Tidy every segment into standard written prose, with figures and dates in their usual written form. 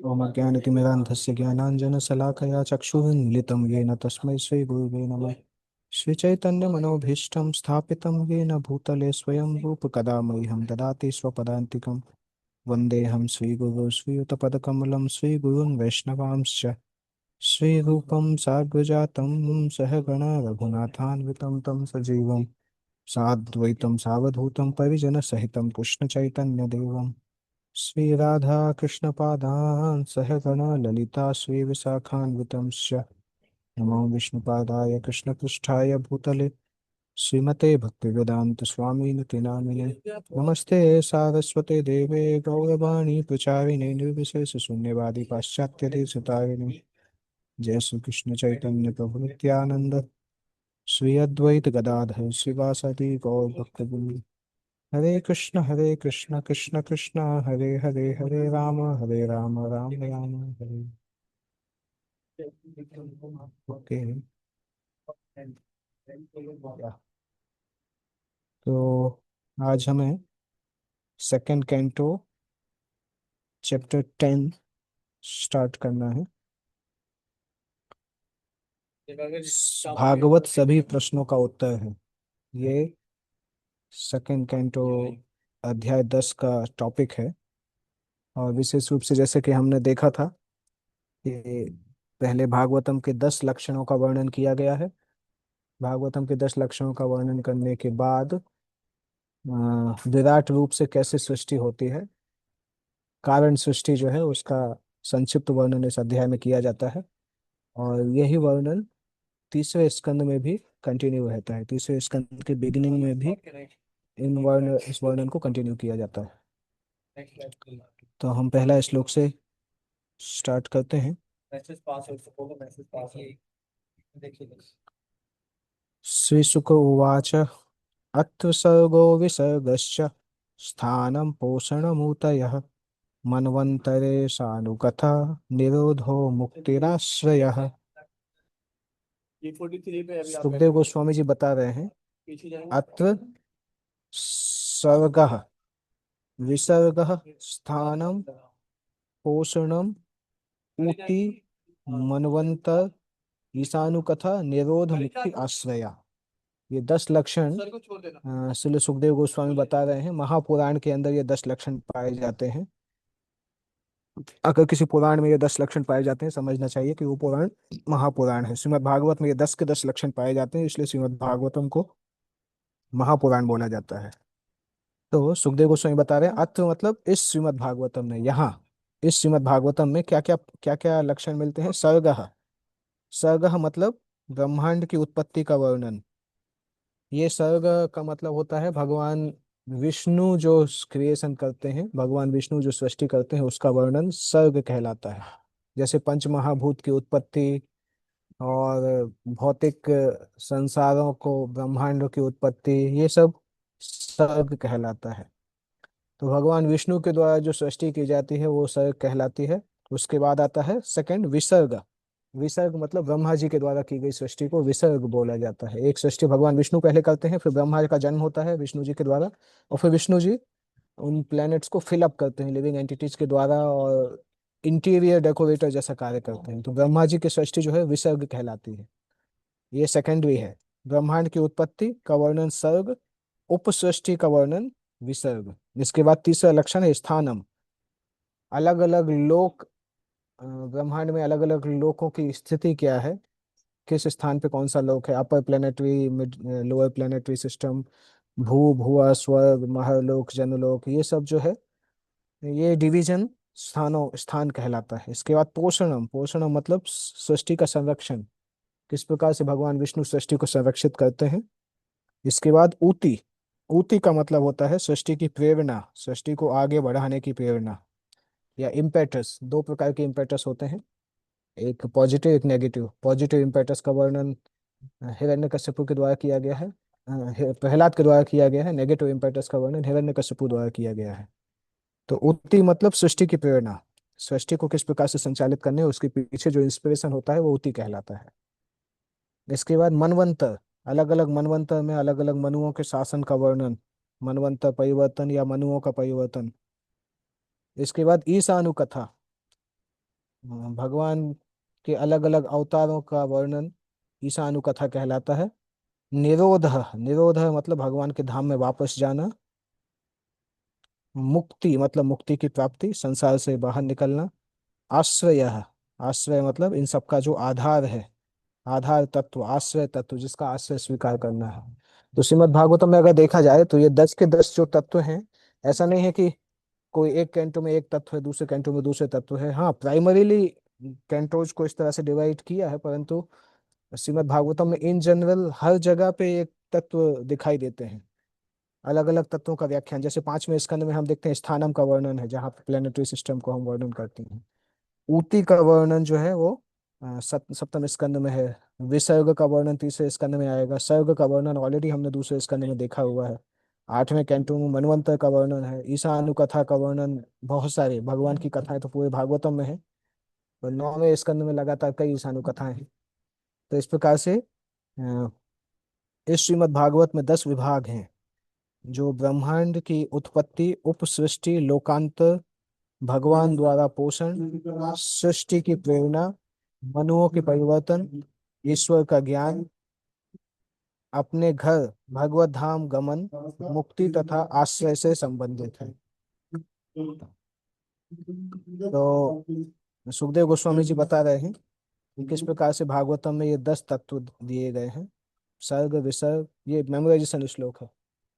ओम अज्ञानतिमिरान्धस्य ज्ञानाञ्जनशलाकया चक्षुरुन्मिलितं येन तस्मै श्रीगुरुवे नमः। श्रीचैतन्यमनोभीष्टं स्थापितं येन भूतले स्वयं रूपकदा मह्यं ददाति स्वपदान्तिकं। वन्देऽहं श्रीगुरो श्रीयुतपदकमलं श्रीगुरून् वैष्णवांश्च। श्रीरूपं साग्रजातं सहगणा रघुनाथान्वितं तं सजीवं साद्वैतं सावधूतं परिजनसहितं कृष्णचैतन्यदेवं श्रीराधा कृष्णपादान् सहगणा ललिता श्रीविशाखान्वितंश्च। नमो विष्णुपादाय कृष्णपृष्ठाय भूतले श्रीमते भक्तिवेदांत स्वामिनिति नामिने। नमस्ते सारस्वते देवे गौरवाणी प्रचारिणे निर्विशेष शून्यवादी पाश्चात्य देशतारिणे। जय श्री कृष्ण चैतन्य प्रभु नित्यानंद श्री अद्वैत गदाधर शिवासदि गौर भक्तवृंद। हरे कृष्ण कृष्ण कृष्ण हरे हरे, हरे राम राम राम हरे। ओके। तो आज हमें सेकंड कैंटो चैप्टर 10 स्टार्ट करना है। भागवत सभी प्रश्नों का उत्तर है, ये सेकंड कैंटो अध्याय 10 का टॉपिक है। और विशेष रूप से जैसे कि हमने देखा था कि पहले भागवतम के 10 लक्षणों का वर्णन किया गया है। भागवतम के 10 लक्षणों का वर्णन करने के बाद विराट रूप से कैसे सृष्टि होती है, कारण सृष्टि जो है उसका संक्षिप्त वर्णन इस अध्याय में किया जाता है। और यही वर्णन तीसरे स्कंद में भी कंटिन्यू रहता है। तीसरे स्कंद के बिगिनिंग में भी इस वर्णन को कंटिन्यू किया जाता है। तो हम पहला श्लोक से स्टार्ट करते हैं। श्री शुक उवाच अत्र सर्गो विसर्गश्च स्थानं पोषणमूतयः मन्वन्तरे सानुकथा निरोधो मुक्तिराश्रयः। सुखदेव गोस्वामी जी बता रहे हैं, अत्र सर्गः विसर्गः स्थानं पोषणम ऊति मनवंतर ईशानुकथा निरोध मुक्ति आश्रया। ये 10 लक्षण श्रील सुखदेव गोस्वामी बता रहे हैं। महापुराण के अंदर ये 10 लक्षण पाए जाते हैं। अगर किसी पुराण में ये 10 लक्षण पाए जाते हैं, समझना चाहिए कि वो पुराण महापुराण है। श्रीमद् भागवत में ये 10 के 10 लक्षण पाए जाते हैं, इसलिए श्रीमद् भागवतम को महापुराण बोला जाता है। तो सुखदेव गोस्वामी बता रहे हैं अत्र मतलब इस श्रीमद् भागवतम में, यहाँ इस श्रीमद् भागवतम में क्या क्या लक्षण मिलते हैं। सर्गः, सर्गः मतलब ब्रह्मांड की उत्पत्ति का वर्णन। ये सर्ग का मतलब होता है भगवान विष्णु जो क्रिएशन करते हैं, भगवान विष्णु जो सृष्टि करते हैं उसका वर्णन सर्ग कहलाता है। जैसे पंच महाभूत की उत्पत्ति और भौतिक संसारों को, ब्रह्मांड की उत्पत्ति, ये सब सर्ग कहलाता है। तो भगवान विष्णु के द्वारा जो सृष्टि की जाती है वो सर्ग कहलाती है। उसके बाद आता है सेकंड विसर्ग। विसर्ग मतलब ब्रह्मा जी के द्वारा की गई सृष्टि को विसर्ग बोला जाता है। एक सृष्टि भगवान विष्णु पहले करते हैं, फिर ब्रह्मा जी का जन्म होता है विष्णु जी के द्वारा, और फिर विष्णु जी उन प्लैनेट्स को फिल अप करते हैं लिविंग एंटिटीज के द्वारा और इंटीरियर डेकोरेटर जैसा कार्य करते हैं। तो ब्रह्मा जी की सृष्टि जो है विसर्ग कहलाती है। ये सेकेंडरी है। ब्रह्मांड की उत्पत्ति का वर्णन सर्ग, उपसृष्टि का वर्णन विसर्ग। इसके बाद तीसरा लक्षण है स्थानम। अलग अलग लोक, ब्रह्मांड में अलग अलग लोकों की स्थिति क्या है, किस स्थान पे कौन सा लोक है। Upper planetary, mid, lower planetary system, भू भुआ स्वर्ग महलोक जनलोक, ये सब जो है ये डिवीजन स्थान कहलाता है। इसके बाद पोषणम, पोषणम मतलब सृष्टि का संरक्षण, किस प्रकार से भगवान विष्णु सृष्टि को संरक्षित करते हैं। इसके बाद ऊति, ऊति का मतलब होता है सृष्टि की प्रेरणा, सृष्टि को आगे बढ़ाने की प्रेरणा या इम्पेटस। दो प्रकार के इम्पेटस होते हैं, एक पॉजिटिव एक नेगेटिव। पॉजिटिव इम्पेटस का वर्णन हिरण्यकश्यपु के द्वारा किया गया है, प्रहलाद के द्वारा किया गया है। नेगेटिव इम्पेटस का वर्णन हिरण्यकश्यपु द्वारा किया गया है। तो उति मतलब सृष्टि की प्रेरणा, सृष्टि को किस प्रकार से संचालित करने उसके पीछे जो इंस्पिरेशन होता है वो उति कहलाता है। इसके बाद मनवंतर, अलग अलग मनवंतर में अलग अलग मनुओं के शासन का वर्णन। मनवंतर परिवर्तन या मनुओं का परिवर्तन। इसके बाद ईशानु कथा, भगवान के अलग अलग अवतारों का वर्णन ईशानु कथा कहलाता है। निरोध, निरोध मतलब भगवान के धाम में वापस जाना। मुक्ति मतलब मुक्ति की प्राप्ति, संसार से बाहर निकलना। आश्रय, आश्रय मतलब इन सब का जो आधार है, आधार तत्व, आश्रय तत्व, जिसका आश्रय स्वीकार करना है। तो श्रीमद् भागवतम में अगर देखा जाए तो ये 10 के 10 जो तत्व हैं, ऐसा नहीं है कि कोई एक कैंटो में एक तत्व है, दूसरे कैंटो में दूसरे तत्व है। हाँ, प्राइमरीली कैंटोज को इस तरह से डिवाइड किया है, परंतु श्रीमद् भागवतम में इन जनरल हर जगह पे एक तत्व दिखाई देते हैं। अलग अलग तत्वों का व्याख्यान, जैसे 5वें स्कंद में हम देखते हैं स्थानम का वर्णन है, जहाँ पे प्लेनेटरी सिस्टम को हम वर्णन करते हैं। ऊती का वर्णन जो है वो सप्तम स्कंद में है। विसर्ग का वर्णन तीसरे स्कंद में आएगा। सर्ग का वर्णन ऑलरेडी हमने दूसरे स्कंद में देखा हुआ है। 8वें कैंटो में मनवंतर का वर्णन है। ईशानु कथा का वर्णन, बहुत सारे भगवान की कथाएं तो पूरे भागवतम में है, और 9वें स्कंद में लगातार कई ईशानु कथाएं हैं। तो इस प्रकार से इस श्रीमद् भागवत में 10 विभाग हैं, जो ब्रह्मांड की उत्पत्ति, उपसृष्टि, लोकांतर, भगवान द्वारा पोषण, सृष्टि की प्रेरणा, मनुओं के परिवर्तन, ईश्वर का ज्ञान, अपने घर भगवत धाम गमन, मुक्ति तथा आश्रय से संबंधित है। तो सुखदेव गोस्वामी जी बता रहे हैं कि किस प्रकार से भागवतम में ये 10 तत्व दिए गए हैं। सर्ग विसर्ग, ये मेमोराइजेशन श्लोक है।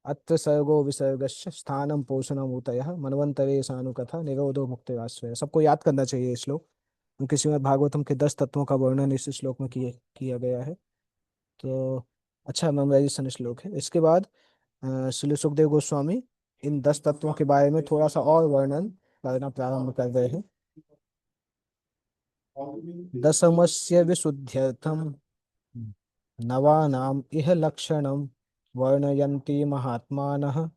अत्र सर्गो विसर्गस्य स्थानम पोषणम ऊतयः मनवंतरे सानुकथा निरोधो मुक्तिराश्रय। सबको याद करना चाहिए ये श्लोक, क्योंकि श्रीमद् भागवतम के 10 तत्वों का वर्णन इस श्लोक में किया गया है। तो अच्छा मेमोराइजेशन श्लोक है। इसके बाद श्री सुखदेव गोस्वामी इन 10 तत्वों के बारे में थोड़ा सा और वर्णन करना प्रारंभ कर रहे हैं। दशमस्य विशुद्ध्यर्थम नवानाम इह लक्षणम वर्णयन्ति महात्मानः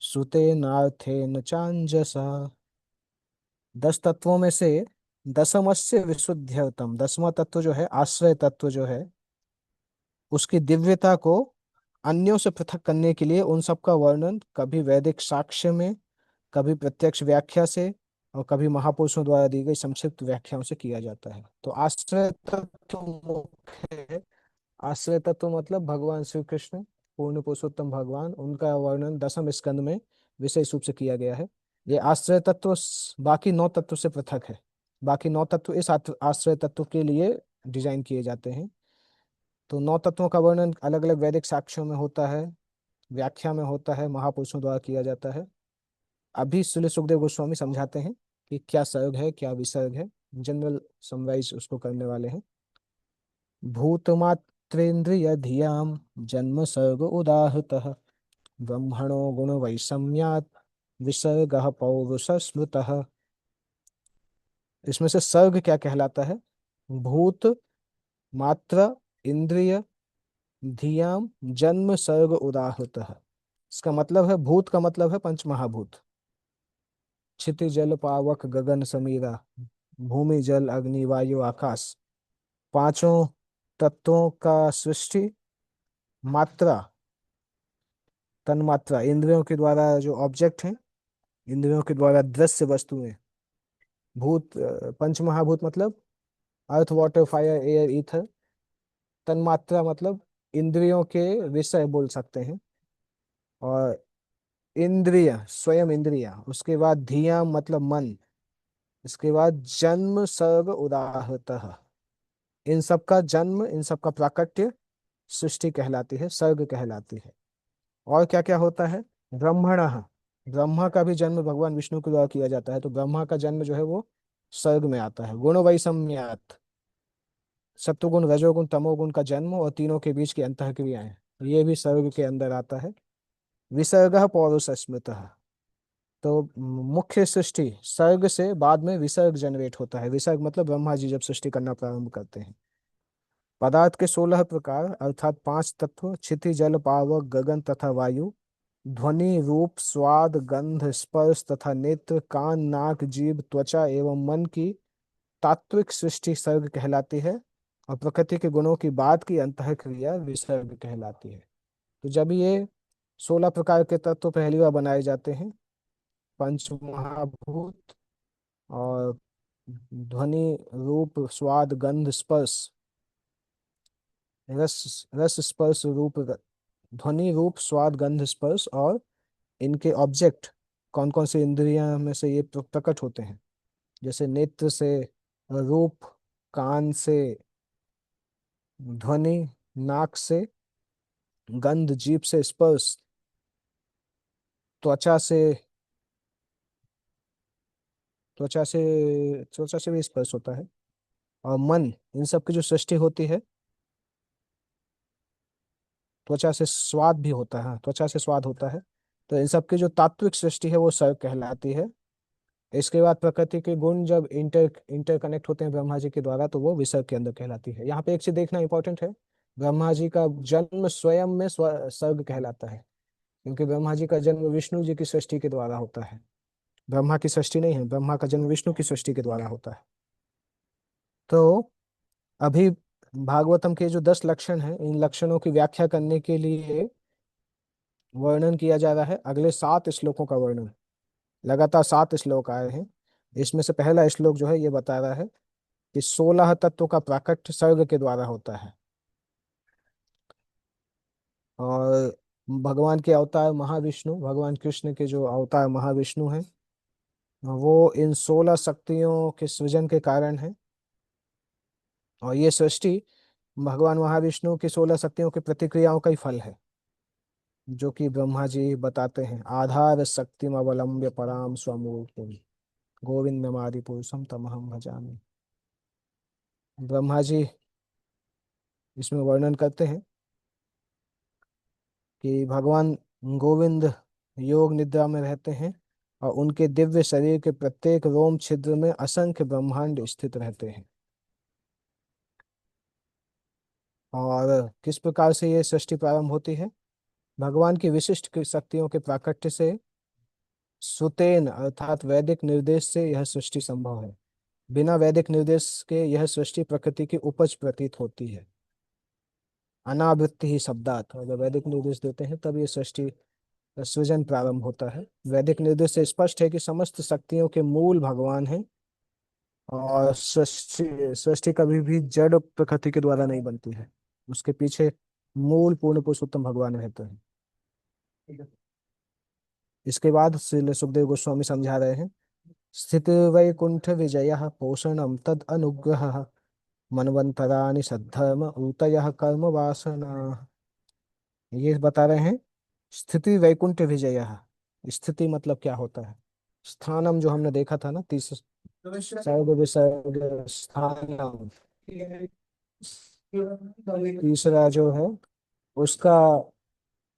श्रुतेनार्थेन चांजसा। 10 तत्वों में से दशमस्य विशुद्ध्यर्थम, 10वां तत्व जो है, आश्रय तत्व जो है, उसकी दिव्यता को अन्यों से पृथक करने के लिए उन सब का वर्णन कभी वैदिक साक्ष्य में, कभी प्रत्यक्ष व्याख्या से, और कभी महापुरुषों द्वारा दी गई संक्षिप्त व्याख्याओं से किया जाता है। तो आश्रय तत्व मुख्य है। आश्रय तत्व मतलब भगवान श्री कृष्ण, पूर्ण पुरुषोत्तम भगवान, उनका वर्णन 10वें स्कंद में विशेष रूप से किया गया है। ये आश्रय तत्व बाकी 9 तत्व से पृथक है। बाकी 9 तत्व इस आश्रय तत्व के लिए डिजाइन किए जाते हैं। तो 9 तत्वों का वर्णन अलग अलग वैदिक साक्ष्यों में होता है, व्याख्या में होता है, महापुरुषों द्वारा किया जाता है। अभी श्री सुखदेव गोस्वामी समझाते हैं कि क्या सर्ग है, क्या विसर्ग है। जनरल समराइज उसको करने वाले हैं। भूतमात्रेन्द्रिय धियाम जन्म सर्ग उदाहृतः ब्रह्मणो गुण वैषम्यात् विसर्गः पौरुष स्मृतः। इसमें से सर्ग क्या कहलाता है? भूत, मात्र, इंद्रिय, धियाम, जन्म सर्ग उदाहृतः। इसका मतलब है, भूत का मतलब है पंच महाभूत, क्षिति जल पावक गगन समीरा, भूमि जल अग्नि वायु आकाश, पांचों तत्वों का सृष्टि। मात्रा, तन्मात्रा, इंद्रियों के द्वारा जो ऑब्जेक्ट हैं, इंद्रियों के द्वारा दृश्य वस्तुएं। भूत, पंच महाभूत मतलब earth water fire air ether. तन्मात्रा मतलब इंद्रियों के विषय बोल सकते हैं। और इंद्रिय, स्वयं इंद्रिया। उसके बाद धिया मतलब मन। इसके बाद जन्म सर्ग उदाहृतः, इन सब का जन्म, इन सब का प्राकट्य सृष्टि कहलाती है, सर्ग कहलाती है। और क्या क्या होता है? ब्रह्मणः, ब्रह्मा का भी जन्म भगवान विष्णु के द्वारा किया जाता है, तो ब्रह्मा का जन्म जो है वो सर्ग में आता है। गुण वैषम्यात्, सत्वगुण रजोगुण तमोगुण का जन्म और तीनों के बीच की अंतः क्रियाएं, ये भी सर्ग के अंदर आता है। विसर्गः पौरुष स्मृतः, तो मुख्य सृष्टि सर्ग से बाद में विसर्ग जनरेट होता है। विसर्ग मतलब ब्रह्मा जी जब सृष्टि करना प्रारंभ करते हैं। पदार्थ के 16 प्रकार अर्थात 5 तत्व, क्षिति जल पावक गगन तथा वायु, ध्वनि रूप स्वाद गंध स्पर्श तथा नेत्र कान नाक जीभ त्वचा एवं मन की तात्विक सृष्टि सर्ग कहलाती है। और प्रकृति के गुणों की बात की अंतः क्रिया विसर्ग कहलाती है। तो जब ये 16 प्रकार के तत्व पहली बार बनाए जाते हैं। पंच महाभूत, और ध्वनि, रूप, स्वाद, गंध, स्पर्श, रस रस स्पर्श रूप, ध्वनि, रूप, स्वाद, गंध, स्पर्श, और इनके ऑब्जेक्ट कौन कौन से इंद्रियां में से ये प्रकट होते हैं। जैसे नेत्र से, रूप, कान से, ध्वनि, नाक से, गंध, जीभ से, स्पर्श, त्वचा से, त्वचा से भी स्पर्श होता है, और मन, इन सब की जो सृष्टि होती है। त्वचा से स्वाद भी होता है, हाँ, त्वचा से स्वाद होता है। तो इन सब की जो तात्विक सृष्टि है वो सर्ग कहलाती है। इसके बाद प्रकृति के गुण जब इंटरकनेक्ट होते हैं ब्रह्मा जी के द्वारा, तो वो विसर्ग के अंदर कहलाती है। यहाँ पे एक चीज देखना इंपॉर्टेंट है, ब्रह्मा जी का जन्म स्वयं में सर्ग कहलाता है, क्योंकि ब्रह्मा जी का जन्म विष्णु जी की सृष्टि के द्वारा होता है। ब्रह्मा की सृष्टि नहीं है, ब्रह्मा का जन्म विष्णु की सृष्टि के द्वारा होता है। तो अभी भागवतम के जो 10 लक्षण हैं, इन लक्षणों की व्याख्या करने के लिए वर्णन किया जा रहा है। अगले 7 श्लोकों का वर्णन, लगातार 7 श्लोक आए हैं। इसमें से पहला श्लोक जो है ये बता रहा है कि 16 तत्वों का प्राकट्य सर्ग के द्वारा होता है, और भगवान के अवतार महाविष्णु, भगवान कृष्ण के जो अवतार महाविष्णु हैं, वो इन 16 शक्तियों के सृजन के कारण है। और ये सृष्टि भगवान महाविष्णु की 16 शक्तियों की प्रतिक्रियाओं का ही फल है, जो कि ब्रह्मा जी बताते हैं। आधार शक्तिम अवलंब्य पराम स्वमूर्तिम गोविंदमादि पुरुषम तमहम भजामि। ब्रह्मा जी इसमें वर्णन करते हैं कि भगवान गोविंद योग निद्रा में रहते हैं, और उनके दिव्य शरीर के प्रत्येक रोम छिद्र में असंख्य ब्रह्मांड स्थित रहते हैं। और किस प्रकार से ये सृष्टि प्रारंभ होती है? भगवान की विशिष्ट शक्तियों के प्राकट्य से, सुतेन अर्थात वैदिक निर्देश से यह सृष्टि संभव है। बिना वैदिक निर्देश के यह सृष्टि प्रकृति की उपज प्रतीत होती है। अनावृत्ति ही शब्दात, अगर वैदिक निर्देश देते हैं तब ये सृष्टि सृजन प्रारंभ होता है। वैदिक निर्देश से स्पष्ट है कि समस्त शक्तियों के मूल भगवान हैं, और सृष्टि सृष्टि कभी भी जड़ प्रकृति के द्वारा नहीं बनती है। उसके पीछे मूल पूर्ण पुरुषोत्तम भगवान रहते हैं। इसके बाद श्रील सुखदेव गोस्वामी समझा रहे हैं, स्थित वैकुंठ विजय पोषणम तद अनुग्रह मनवंतराणि सद्धर्म ऊतयः कर्म वासना। ये बता रहे हैं, स्थिति वैकुंठ विजय। स्थिति मतलब क्या होता है? स्थानम जो हमने देखा था ना, सर्ग विसर्ग स्थानम, तीसरा जो है उसका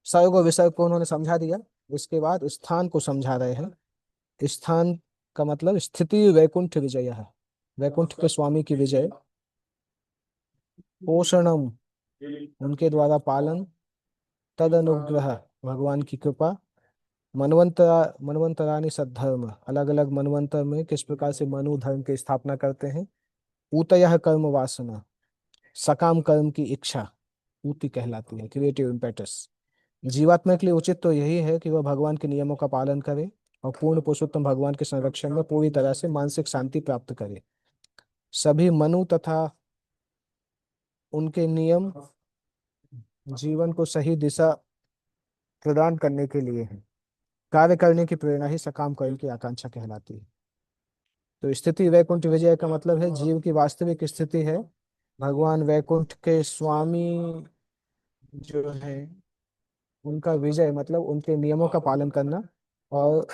सर्ग और विसर्ग को उन्होंने समझा दिया। इसके बाद स्थान को समझा रहे हैं। स्थान का मतलब स्थिति वैकुंठ विजय है, वैकुंठ के स्वामी की विजय। पोषणम, उनके द्वारा पालन। तद अनुग्रह, भगवान की कृपा। मनवंतरानी सद्धर्म, अलग अलग मनवंतर में किस प्रकार से मनु धर्म की स्थापना करते हैं। ऊतयः कर्म वासना, सकाम कर्म की इच्छा ऊति कहलाती है, क्रिएटिव इम्पेटस। जीवात्मा के लिए उचित तो यही है कि वह भगवान के नियमों का पालन करे, और पूर्ण पुरुषोत्तम भगवान के संरक्षण में पूरी तरह से मानसिक शांति प्राप्त करे। सभी मनु तथा उनके नियम जीवन को सही दिशा प्रदान करने के लिए है। कार्य करने की प्रेरणा ही सकाम कर्म की आकांक्षा कहलाती है। तो स्थिति वैकुंठ विजय का मतलब है जीव की वास्तविक स्थिति है भगवान वैकुंठ के स्वामी जो है उनका विजय, मतलब उनके नियमों का पालन करना। और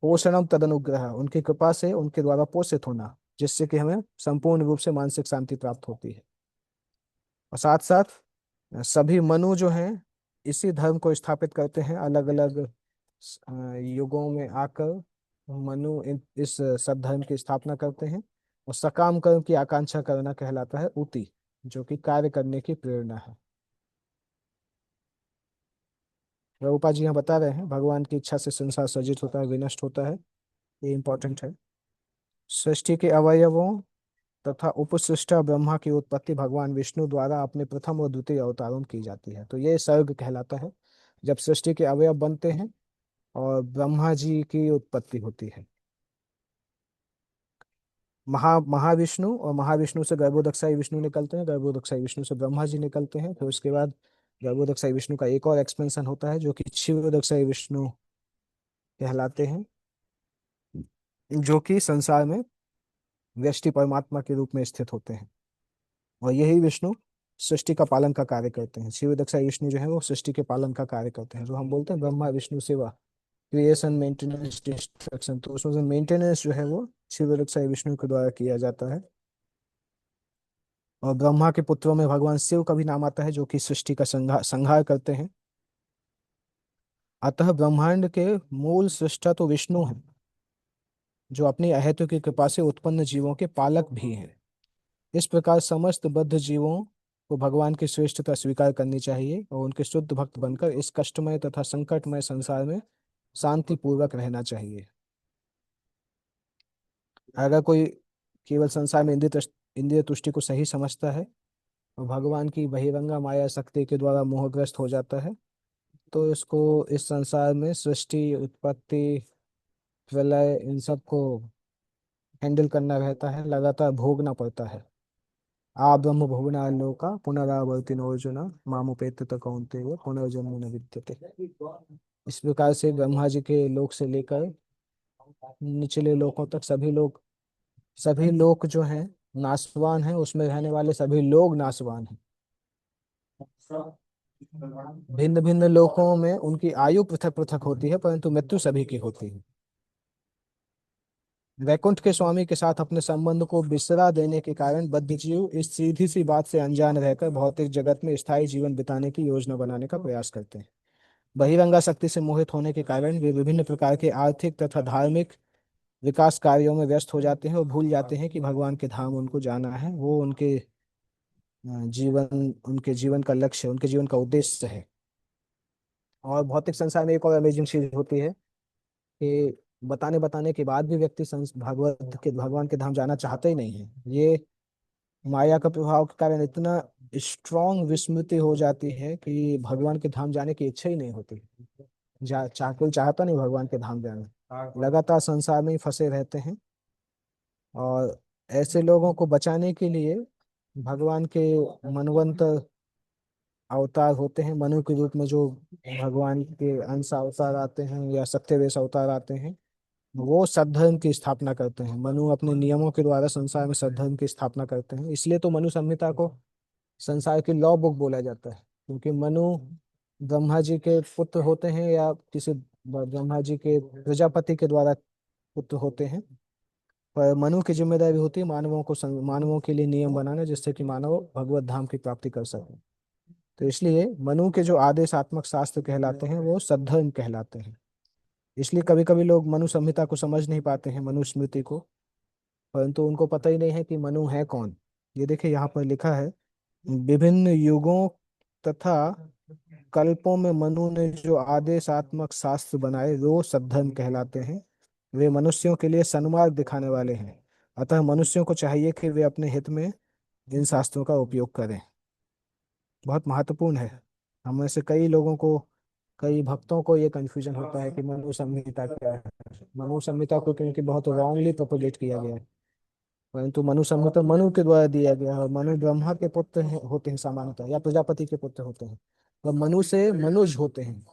पोषणम तदनुग्रह, उनकी कृपा से उनके द्वारा पोषित होना, जिससे कि हमें संपूर्ण रूप से मानसिक शांति प्राप्त होती है। और साथ साथ सभी मनु जो हैं इसी धर्म को स्थापित करते हैं, अलग अलग युगों में आकर मनु इस सब धर्म की स्थापना करते हैं। और सकाम कर्म की आकांक्षा करना कहलाता है उति, जो कि कार्य करने की प्रेरणा है। प्रभुपाद जी यहाँ बता रहे हैं, भगवान की इच्छा से संसार सृजित होता है, विनष्ट होता है। ये इंपॉर्टेंट है। सृष्टि के अवयवों तथा उपसृष्टा ब्रह्मा की उत्पत्ति भगवान विष्णु द्वारा अपने प्रथम और द्वितीय अवतारों में की जाती है। तो ये सर्ग कहलाता है। जब सृष्टि के अवयव बनते हैं और ब्रह्मा जी की उत्पत्ति होती है। महाविष्णु, और महाविष्णु से गर्भोदकशाही विष्णु निकलते हैं, गर्भोदकशाही विष्णु से ब्रह्मा जी निकलते हैं, फिर उसके बाद गर्भोदकशाही विष्णु का एक और एक्सपेंशन होता है जो कि क्षीरोदकशाही विष्णु कहलाते हैं, जो कि संसार में व्यष्टि परमात्मा के रूप में स्थित होते हैं। और यही विष्णु सृष्टि का पालन का कार्य करते हैं। क्षीरोदकशाही विष्णु जो है वो सृष्टि के पालन का कार्य करते हैं, जो हम बोलते हैं Brahma Vishnu Shiva, creation maintenance destruction. तो उसमें से मेंटेनेंस जो है वो क्षीरोदकशाही विष्णु के द्वारा किया जाता है। और ब्रह्मा के पुत्रों में भगवान शिव का भी नाम आता है, जो कि सृष्टि का संहार करते हैं। अतः ब्रह्मांड के मूल सृष्टा तो विष्णु हैं, जो अपनी अहेतु की कृपा से उत्पन्न जीवों के पालक भी हैं। इस प्रकार समस्त बद्ध जीवों को भगवान की श्रेष्ठता स्वीकार करनी चाहिए और उनके शुद्ध भक्त बनकर इस कष्टमय तथा संकटमय संसार में शांति पूर्वक रहना चाहिए। अगर कोई केवल संसार में इंद्रिय तुष्टि को सही समझता है और भगवान की बहिरंगा माया शक्ति के द्वारा मोहग्रस्त हो जाता है, तो इसको इस संसार में सृष्टि, उत्पत्ति, प्रलय, इन सब को हैंडल करना रहता है, लगातार भोगना पड़ता है। आ ब्रह्म भुवना लोका पुनरावर्तिनो अर्जुन मामुपेत्य त कौन्तेय पुनर्जन्म न विद्यते। इस प्रकार से ब्रह्मा जी के लोक से लेकर निचले लोकों तक सभी लोक जो हैं नासवान हैं, उसमें रहने वाले सभी लोग नासवान हैं। भिन्न भिन्न लोकों में उनकी आयु पृथक पृथक होती है, परंतु मृत्यु सभी की होती है। वैकुंठ के स्वामी के साथ अपने संबंध को बिसरा देने के कारण बद्धजीव इस सीधी सी बात से अनजान रहकर भौतिक जगत में स्थायी जीवन बिताने की योजना बनाने का प्रयास करते हैं। बहिरंगा शक्ति से मोहित होने के कारण वे विभिन्न प्रकार के आर्थिक तथा धार्मिक विकास कार्यों में व्यस्त हो जाते हैं और भूल जाते हैं कि भगवान के धाम उनको जाना है, वो उनके जीवन का लक्ष्य, उनके जीवन का उद्देश्य है। और भौतिक संसार में एक और अमेजिंग चीज होती है कि बताने बताने के बाद भी व्यक्ति भगवान के धाम जाना चाहते ही नहीं है। ये माया का प्रभाव के कारण इतना स्ट्रॉन्ग विस्मृति हो जाती है कि भगवान के धाम जाने की इच्छा ही नहीं होती। कोई चाहता नहीं भगवान के धाम जाना, लगातार संसार में ही फंसे रहते हैं। और ऐसे लोगों को बचाने के लिए भगवान के मनवंत अवतार होते हैं, मनु के रूप में जो भगवान के अंश अवतार आते हैं या सत्यवेश अवतार आते हैं, वो सद्धर्म की स्थापना करते हैं। मनु अपने नियमों के द्वारा संसार में सद्धर्म की स्थापना करते हैं। इसलिए तो मनु संहिता को संसार की लॉ बुक बोला जाता है, क्योंकि मनु ब्रह्मा जी के पुत्र होते हैं या किसी ब्रह्मा जी के प्रजापति के द्वारा पुत्र होते हैं। पर मनु की जिम्मेदारी होती है मानवों के लिए नियम बनाना, जिससे कि मानव भगवत धाम की प्राप्ति कर सके। तो इसलिए मनु के जो आदेशात्मक शास्त्र कहलाते हैं वो सद्धर्म कहलाते हैं। इसलिए कभी कभी लोग मनु संहिता को समझ नहीं पाते हैं, मनुस्मृति को, परंतु उनको पता ही नहीं है कि मनु है कौन। ये देखिए यहाँ पर लिखा है, विभिन्न युगों तथा कल्पों में मनु ने जो आदेशात्मक शास्त्र बनाए वो सद्धर्म कहलाते हैं। वे मनुष्यों के लिए सन्मार्ग दिखाने वाले हैं। अतः मनुष्यों को चाहिए कि वे अपने हित में इन शास्त्रों का उपयोग करें। बहुत महत्वपूर्ण है। हम में से कई भक्तों को ये कंफ्यूजन होता है कि मनु संहिता क्या है। मनु संहिता को क्योंकि बहुत रॉन्गली प्रोपोगेट किया गया है, परंतु मनु संहिता मनु के द्वारा दिया गया है। और मनु ब्रह्मा के पुत्र होते हैं सामान्यतः, या प्रजापति के पुत्र होते हैं। और मनु से मनुज होते हैं,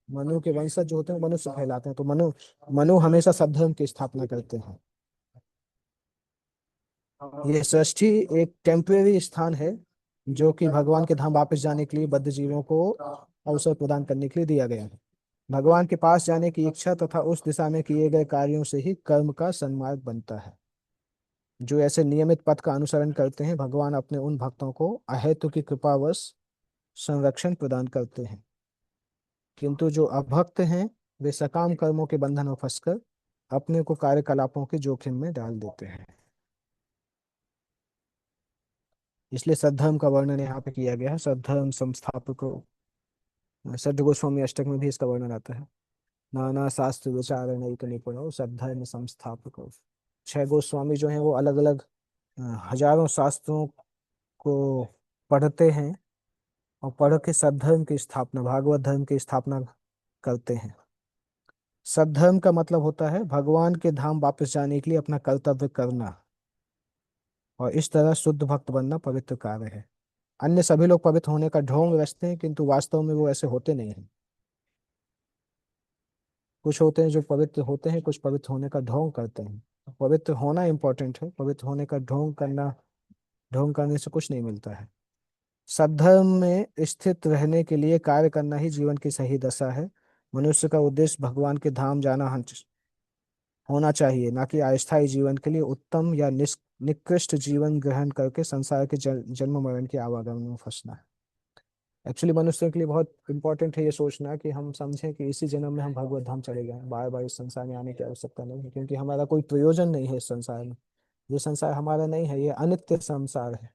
मनु के वंशज जो होते हैं मनुष्य कहलाते हैं। तो मनु मनु हमेशा सद्धर्म की स्थापना करते हैं। ये सृष्टि एक टेम्परेरी स्थान है, जो कि भगवान के धाम वापस जाने के लिए बद्ध जीवों को अवसर प्रदान करने के लिए दिया गया है। भगवान के पास जाने की इच्छा तथा उस दिशा में किए गए कार्यों से ही कर्म का सन्मार्ग बनता है। जो ऐसे नियमित पथ का अनुसरण करते हैं, भगवान अपने उन भक्तों को अहेतु की कृपावश संरक्षण प्रदान करते हैं। किंतु जो अभक्त हैं, वे सकाम कर्मों के बंधन में फंसकर अपने को कार्यकलापों के जोखिम में डाल देते हैं। इसलिए सद्धर्म का वर्णन यहाँ पे किया गया है। सद्धर्म संस्थापक सद्ध गोस्वामी अष्टक में भी इसका वर्णन आता है। नाना शास्त्र विचार नैक निपुण सद्धर्म संस्थापक। छह गोस्वामी जो हैं वो अलग अलग हजारों शास्त्रों को पढ़ते हैं और पढ़ के सद्धर्म की स्थापना, भागवत धर्म की स्थापना करते हैं। सद्धर्म का मतलब होता है भगवान के धाम वापस जाने के लिए अपना कर्तव्य करना, और इस तरह शुद्ध भक्त बनना पवित्र कार्य है। अन्य सभी लोग पवित्र होने का ढोंग रचते हैं, किंतु वास्तव में वो ऐसे होते नहीं हैं। कुछ होते हैं जो पवित्र होते हैं, कुछ पवित्र होने का ढोंग करते हैं। पवित्र होना इंपॉर्टेंट है, पवित्र होने का ढोंग करने से कुछ नहीं मिलता है। सद्धर्म में स्थित रहने के लिए कार्य करना ही जीवन की सही दशा है। मनुष्य का उद्देश्य भगवान के धाम जाना होना चाहिए, ना कि अस्थायी जीवन के लिए उत्तम या निकृष्ट जीवन ग्रहण करके संसार के जन्म मरण के आवागमन में फंसना है। एक्चुअली मनुष्य के लिए बहुत इंपॉर्टेंट है ये सोचना कि हम समझें कि इसी जन्म में हम भगवत धाम चले गए, बार बार इस संसार में आने की आवश्यकता नहीं है, क्योंकि हमारा कोई प्रयोजन नहीं है इस संसार में। ये संसार हमारा नहीं है, ये अनित्य संसार है।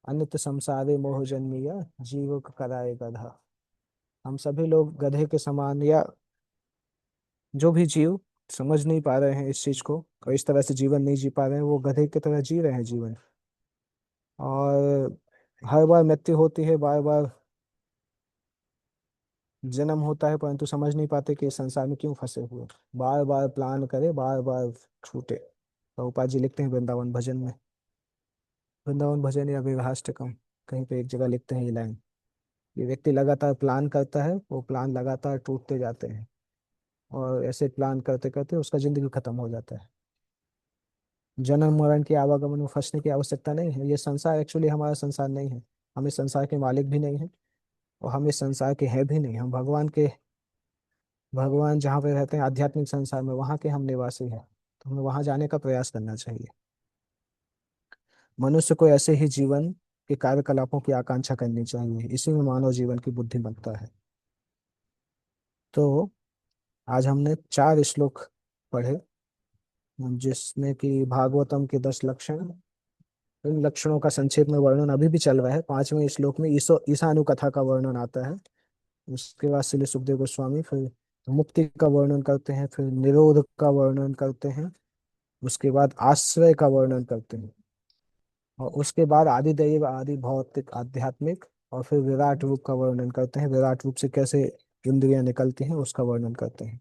अनित्य संसारे मोह जन्मिया, जीव को कराए गधा। हम सभी लोग गधे के समान, या जो भी जीव समझ नहीं पा रहे हैं इस चीज को और इस तरह से जीवन नहीं जी पा रहे हैं, वो गधे की तरह जी रहे हैं जीवन। और हर बार मृत्यु होती है, बार बार जन्म होता है, परंतु समझ नहीं पाते कि इस संसार में क्यों फंसे हुए। बार बार प्लान करे, बार बार छूटे। प्रभुपाद जी लिखते हैं वृंदावन भजन में, वृंदावन भजन या विवाहाष्टकम, कहीं पे एक जगह लिखते हैं ये लाइन। ये व्यक्ति लगातार प्लान करता है, वो प्लान लगातार टूटते जाते हैं, और ऐसे प्लान करते करते उसका जिंदगी खत्म हो जाता है। जन्म मरण के आवागमन में फंसने की आवश्यकता नहीं है। ये संसार एक्चुअली हमारा संसार नहीं है। हम इस संसार के मालिक भी नहीं है, और हम इस संसार के हैं भी नहीं। हम भगवान जहाँ पे रहते हैं आध्यात्मिक संसार में, वहाँ के हम निवासी हैं। तो हमें वहाँ जाने का प्रयास करना चाहिए। मनुष्य को ऐसे ही जीवन के कार्यकलापों की आकांक्षा करनी चाहिए, इसी में मानव जीवन की बुद्धिमत्ता है। तो आज हमने 4 श्लोक पढ़े, जिसमें कि भागवतम के 10 लक्षण, इन लक्षणों का संक्षेप में वर्णन अभी भी चल रहा है। 5वें श्लोक में ईशानुकथा का वर्णन आता है। उसके बाद श्री सुखदेव गोस्वामी फिर मुक्ति का वर्णन करते हैं, फिर निरोध का वर्णन करते हैं, उसके बाद आश्रय का वर्णन करते हैं, और उसके बाद आदि दैव, आदि भौतिक, आध्यात्मिक, और फिर विराट रूप का वर्णन करते हैं। विराट रूप से कैसे इंद्रियां निकलती हैं उसका वर्णन करते हैं।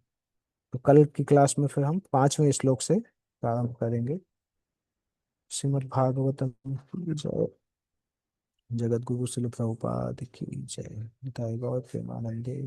तो कल की क्लास में फिर हम 5वें श्लोक से प्रारंभ करेंगे। श्रीमद् भागवतम की जय। जगत गुरु शिल प्रभुपाद की जय। निताई गौर प्रेमानंदे।